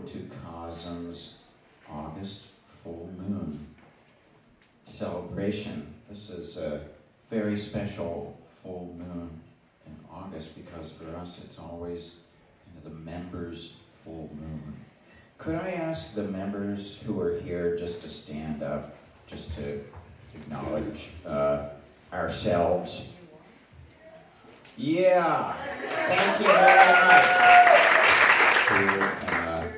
to CoSM's August full moon celebration. This is a very special full moon in August because for us it's always kind of the members' full moon. Could I ask the members who are here just to stand up, just to acknowledge ourselves? Yeah, thank you very much.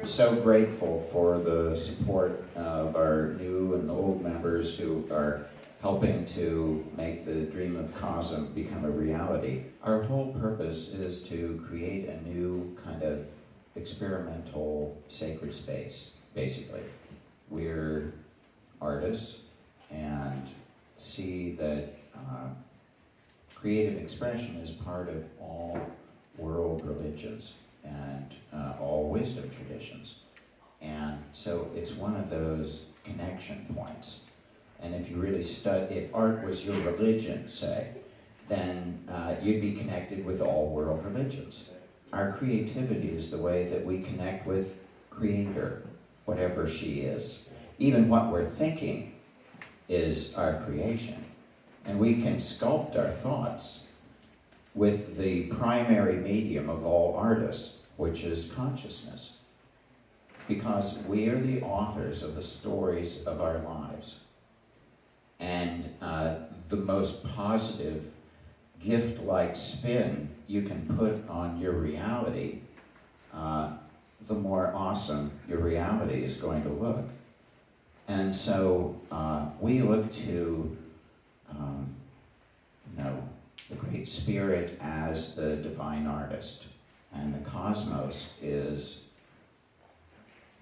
We're so grateful for the support of our new and old members who are helping to make the dream of CoSM become a reality. Our whole purpose is to create a new kind of experimental sacred space, basically. We're artists and see that creative expression is part of all world religions and all wisdom traditions. And so it's one of those connection points. And if you really if art was your religion, say, then you'd be connected with all world religions. Our creativity is the way that we connect with Creator, whatever she is. Even what we're thinking is our creation. And we can sculpt our thoughts with the primary medium of all artists, which is consciousness. Because we are the authors of the stories of our lives. And the most positive gift-like spin you can put on your reality, the more awesome your reality is going to look. And so we look to the Great Spirit as the divine artist. And the cosmos is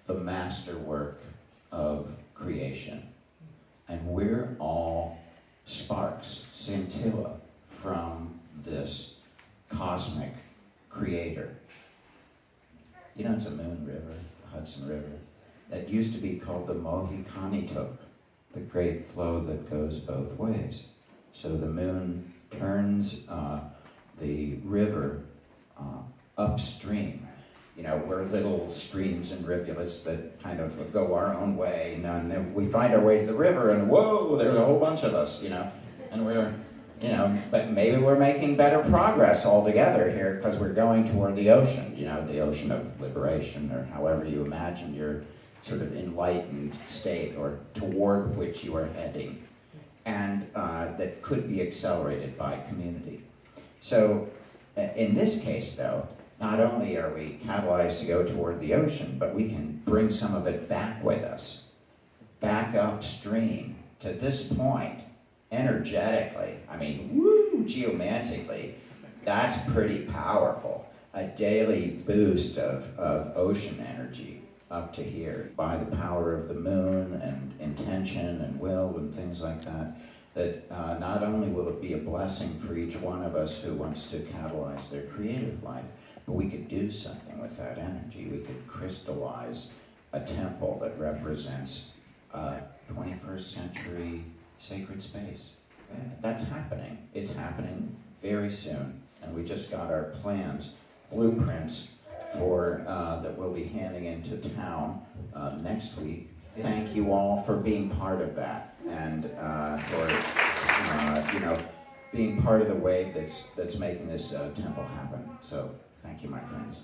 the masterwork of creation. And we're all sparks, scintilla, from this cosmic creator. You know, it's a moon river, the Hudson River, that used to be called the Mohicanituck, the great flow that goes both ways. So the moon turns the river upstream. You know, we're little streams and rivulets that kind of go our own way, and then we find our way to the river, and whoa, there's a whole bunch of us, you know, and we're, you know, but maybe we're making better progress altogether here because we're going toward the ocean, you know, the ocean of liberation, or however you imagine your sort of enlightened state, or toward which you are heading, and that could be accelerated by community. So in this case, though, not only are we catalyzed to go toward the ocean, but we can bring some of it back with us, back upstream to this point, energetically. I mean, woo, geomantically, that's pretty powerful. A daily boost of ocean energy up to here by the power of the moon and intention and will and things like that, that not only will it be a blessing for each one of us who wants to catalyze their creative life, but we could do something with that energy. We could crystallize a temple that represents 21st century sacred space. That's happening. It's happening very soon. And we just got our plans, blueprints, for that we'll be handing into town next week. Thank you all for being part of that, and for you know, being part of the wave that's making this temple happen. So thank you, my friends.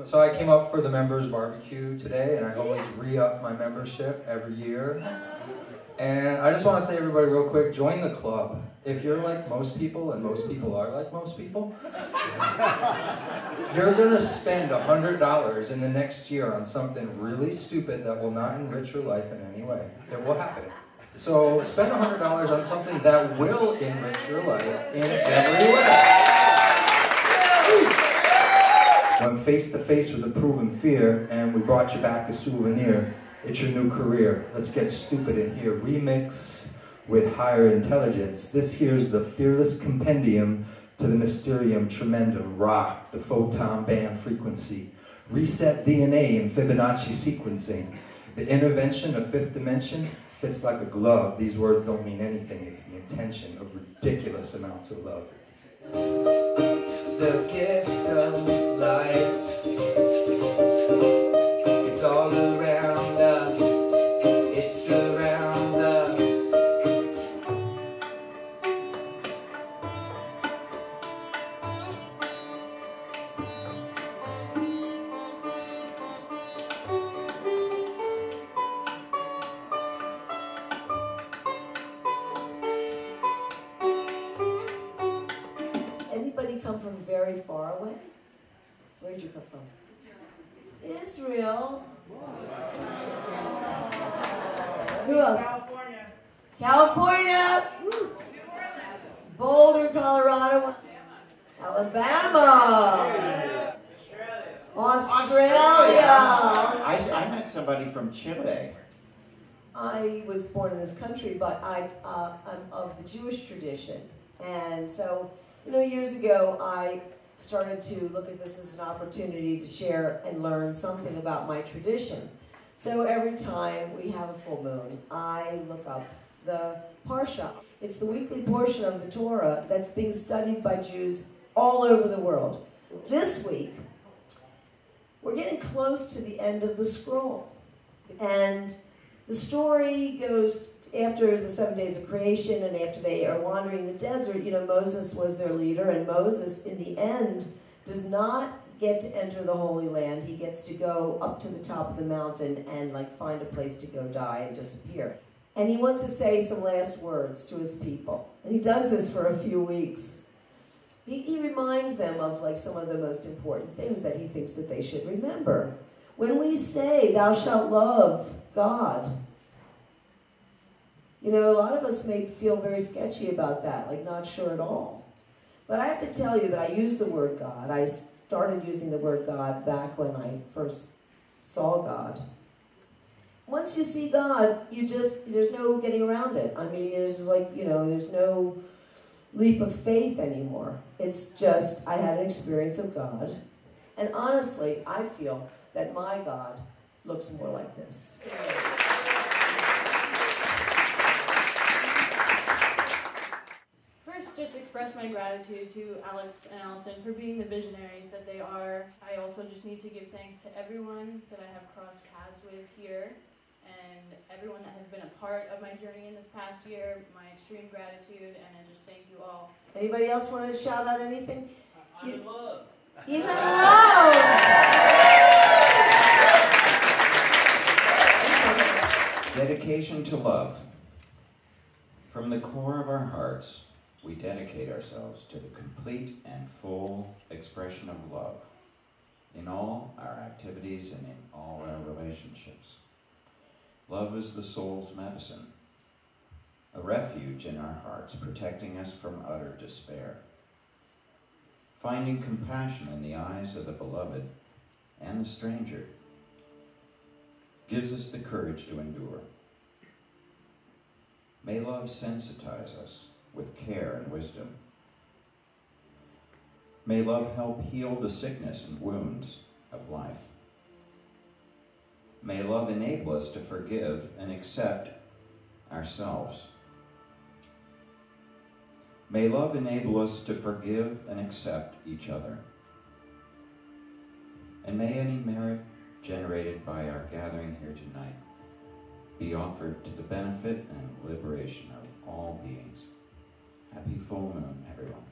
So I came up for the members barbecue today, and I always re-up my membership every year. And I just want to say, everybody, real quick, join the club. If you're like most people, and most people are like most people, you're going to spend $100 in the next year on something really stupid that will not enrich your life in any way. It will happen. So spend $100 on something that will enrich your life in every way. When face to face with a proven fear, and we brought you back a souvenir, it's your new career. Let's get stupid in here. Remix, with higher intelligence. This here's the fearless compendium to the mysterium tremendum, rock, the photon band frequency, reset DNA and Fibonacci sequencing. The intervention of fifth dimension fits like a glove. These words don't mean anything. It's the intention of ridiculous amounts of love. The gift of life, it's all around us, it surrounds us. Anybody come from very far away? Where'd you come from? Israel. Who else? California. California. Woo. Boulder, Colorado. Alabama. Australia. I met somebody from Chile. I was born in this country, but I'm of the Jewish tradition. And so, years ago, I started to look at this as an opportunity to share and learn something about my tradition. So every time we have a full moon, I look up the Parsha. It's the weekly portion of the Torah that's being studied by Jews all over the world. This week, we're getting close to the end of the scroll. And the story goes after the 7 days of creation and after they are wandering the desert. Moses was their leader, and Moses, in the end, does not get to enter the Holy Land. He gets to go up to the top of the mountain and find a place to go die and disappear. And he wants to say some last words to his people. And he does this for a few weeks. He reminds them of some of the most important things that he thinks that they should remember. When we say, "Thou shalt love God," a lot of us may feel very sketchy about that, not sure at all. But I have to tell you that I use the word God. I started using the word God back when I first saw God. Once you see God, there's no getting around it. I mean, it's there's no leap of faith anymore. It's just, I had an experience of God. And honestly, I feel that my God looks more like this. Just express my gratitude to Alex and Allison for being the visionaries that they are. I also just need to give thanks to everyone that I have crossed paths with here and everyone that has been a part of my journey in this past year. My extreme gratitude, and I just thank you all. Anybody else want to shout out anything? I'm in love. He's in love! Dedication to love. From the core of our hearts, we dedicate ourselves to the complete and full expression of love in all our activities and in all our relationships. Love is the soul's medicine, a refuge in our hearts, protecting us from utter despair. Finding compassion in the eyes of the beloved and the stranger gives us the courage to endure. May love sensitize us with care and wisdom. May love help heal the sickness and wounds of life. May love enable us to forgive and accept ourselves. May love enable us to forgive and accept each other. And may any merit generated by our gathering here tonight be offered to the benefit and liberation of all beings. Happy full moon, everyone.